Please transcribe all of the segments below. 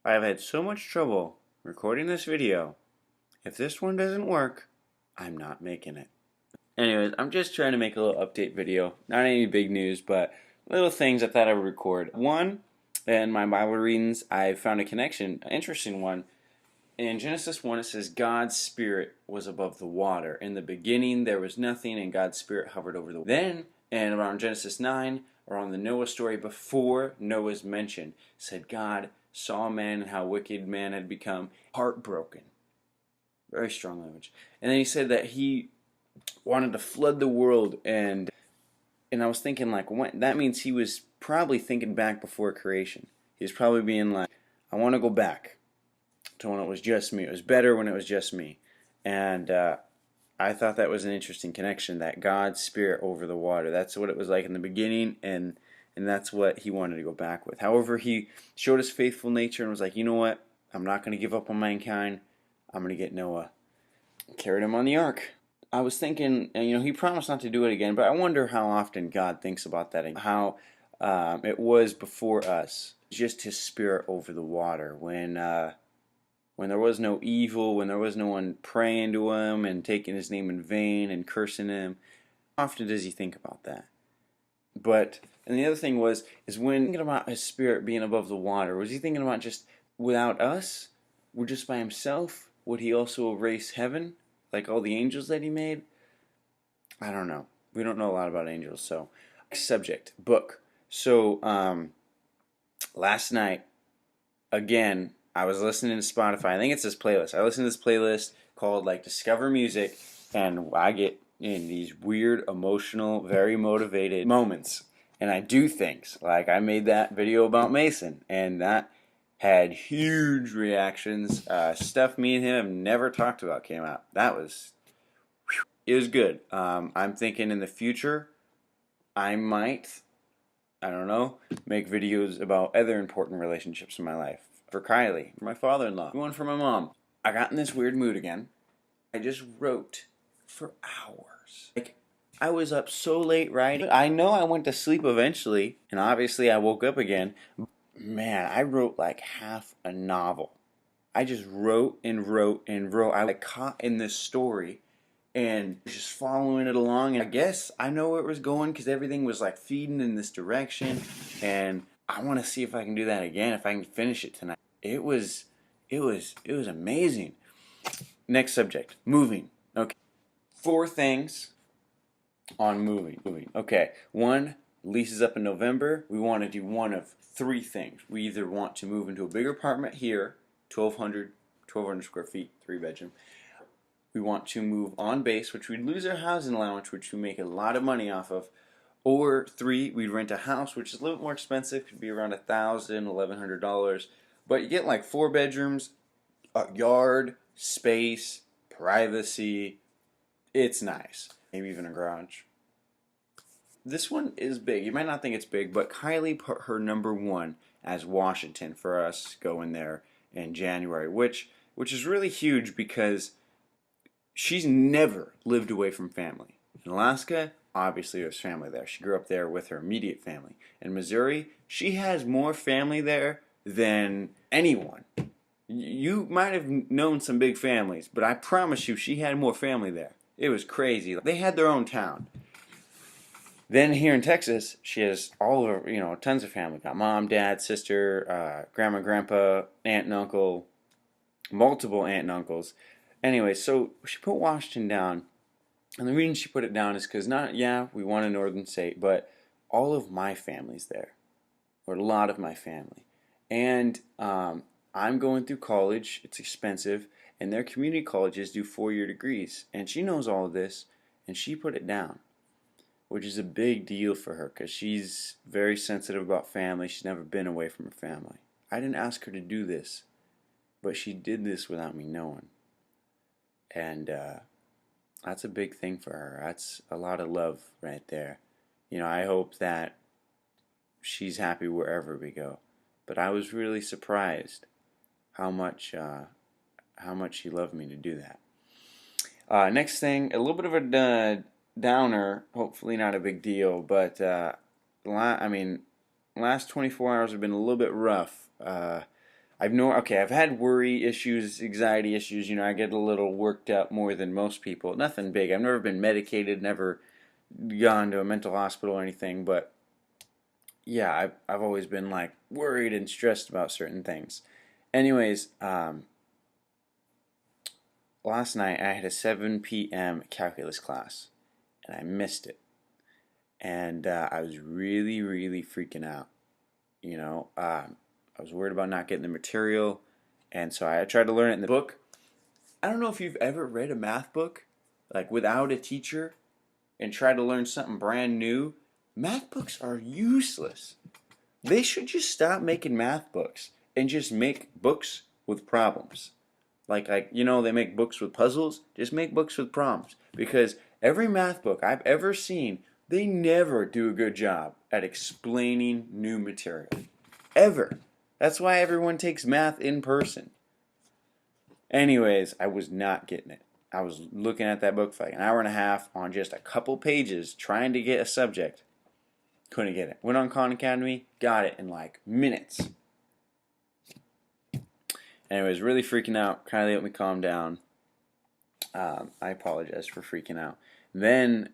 I have had so much trouble recording this video. If this one doesn't work, I'm not making it. Anyways, I'm just trying to make a little update video. Not any big news, but little things I thought I would record. One, in my Bible readings, I found a connection, an interesting one. In Genesis 1, it says, God's Spirit was above the water. In the beginning, there was nothing, and God's Spirit hovered over the water. Then, and around Genesis 9, around the Noah story, before Noah's mention, said God saw man and how wicked man had become, heartbroken. Very strong language. And then he said that he wanted to flood the world, and I was thinking, like, that means he was probably thinking back before creation. He was probably being like, I want to go back to when it was just me. It was better when it was just me. And I thought that was an interesting connection, that God's Spirit over the water. That's what it was like in the beginning, and that's what he wanted to go back with. However, he showed his faithful nature and was like, you know what? I'm not going to give up on mankind. I'm going to get Noah. Carried him on the ark. I was thinking, he promised not to do it again, but I wonder how often God thinks about that, and how it was before us. Just his Spirit over the water. When there was no evil, when there was no one praying to him and taking his name in vain and cursing him. How often does he think about that? And the other thing is when thinking about his Spirit being above the water, was he thinking about just without us? We're just by himself? Would he also erase heaven, like all the angels that he made? I don't know. We don't know a lot about angels. So, subject, book. So, last night, again, I was listening to Spotify. I think it's this playlist. I listen to this playlist called like Discover Music, and I get in these weird, emotional, very motivated moments. And I do things. Like I made that video about Mason, and that had huge reactions. Stuff me and him have never talked about came out. It was good. I'm thinking in the future, I might, I don't know, make videos about other important relationships in my life. For Kylie, for my father-in-law, one for my mom. I got in this weird mood again. I just wrote for hours. Like, I was up so late writing. I know I went to sleep eventually, and obviously I woke up again. Man, I wrote like half a novel. I just wrote and wrote and wrote. I was caught in this story and just following it along. And I guess I know where it was going because everything was like feeding in this direction. And I want to see if I can do that again, if I can finish it tonight. It was amazing. Next subject, moving. Okay. 4 things on moving. Okay. 1, lease is up in November. We want to do one of 3 things. We either want to move into a bigger apartment here, 1,200 square feet, 3-bedroom. We want to move on base, which we'd lose our housing allowance, which we make a lot of money off of. Or 3, we'd rent a house, which is a little bit more expensive. Could be around $1,000, $1,100. But you get like 4 bedrooms, a yard, space, privacy. It's nice. Maybe even a garage. This one is big. You might not think it's big, but Kylie put her number 1 as Washington for us going there in January, which is really huge because she's never lived away from family. In Alaska, obviously there's family there. She grew up there with her immediate family. In Missouri, she has more family there than anyone. You might have known some big families, but I promise you she had more family there. It was crazy. They had their own town. Then here in Texas, she has all of her, tons of family. Got mom, dad, sister, grandma, grandpa, aunt and uncle, multiple aunt and uncles. Anyway, so she put Washington down. And the reason she put it down is because we want a northern state, but all of my family's there. Or a lot of my family. And I'm going through college. It's expensive. And their community colleges do 4-year degrees. And she knows all of this. And she put it down. Which is a big deal for her because she's very sensitive about family. She's never been away from her family. I didn't ask her to do this. But she did this without me knowing. And that's a big thing for her. That's a lot of love right there. I hope that she's happy wherever we go. But I was really surprised how much she loved me to do that. Next thing, a little bit of a downer. Hopefully not a big deal, but last 24 hours have been a little bit rough. I've had worry issues, anxiety issues. I get a little worked up more than most people. Nothing big. I've never been medicated, never gone to a mental hospital or anything, but yeah, I've always been like worried and stressed about certain things. Anyways, last night I had a 7 p.m. calculus class, and I missed it, and I was really, really freaking out. I was worried about not getting the material, and so I tried to learn it in the book. I don't know if you've ever read a math book, like without a teacher, and tried to learn something brand new. Math books are useless. They should just stop making math books and just make books with problems. They make books with puzzles. Just make books with problems. Because every math book I've ever seen, they never do a good job at explaining new material. Ever. That's why everyone takes math in person. Anyways, I was not getting it. I was looking at that book for like an hour and a half on just a couple pages trying to get a subject. Couldn't get it. Went on Khan Academy, got it in like minutes. Anyways, really freaking out. Kind of helped me calm down. I apologize for freaking out. Then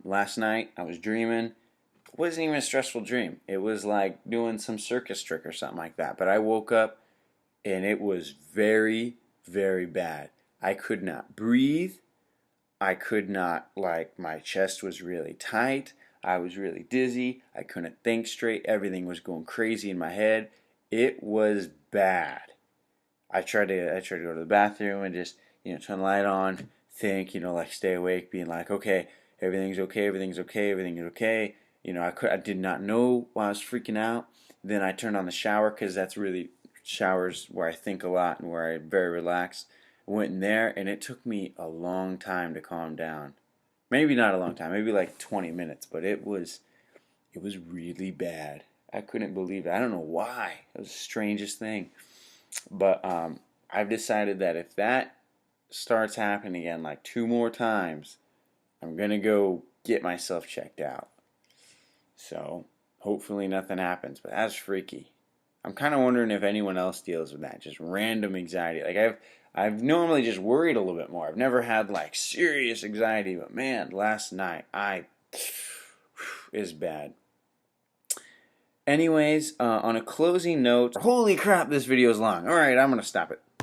last night I was dreaming. It wasn't even a stressful dream. It was like doing some circus trick or something like that. But I woke up and it was very, very bad. I could not breathe. I could not, my chest was really tight. I was really dizzy. I couldn't think straight. Everything was going crazy in my head. It was bad. I tried to go to the bathroom and just, turn the light on, think, stay awake, being like, okay, everything's okay, everything's okay, everything's okay. I did not know why I was freaking out. Then I turned on the shower because that's really showers where I think a lot and where I'm very relaxed. I went in there and it took me a long time to calm down. Maybe not a long time, maybe like 20 minutes, but it was really bad. I couldn't believe it. I don't know why. It was the strangest thing. But I've decided that if that starts happening again like 2 more times, I'm going to go get myself checked out. So hopefully nothing happens, but that's freaky. I'm kind of wondering if anyone else deals with that, just random anxiety. Like I've normally just worried a little bit more. I've never had like serious anxiety, but man, last night is bad. Anyways, on a closing note, holy crap, this video is long. All right, I'm going to stop it.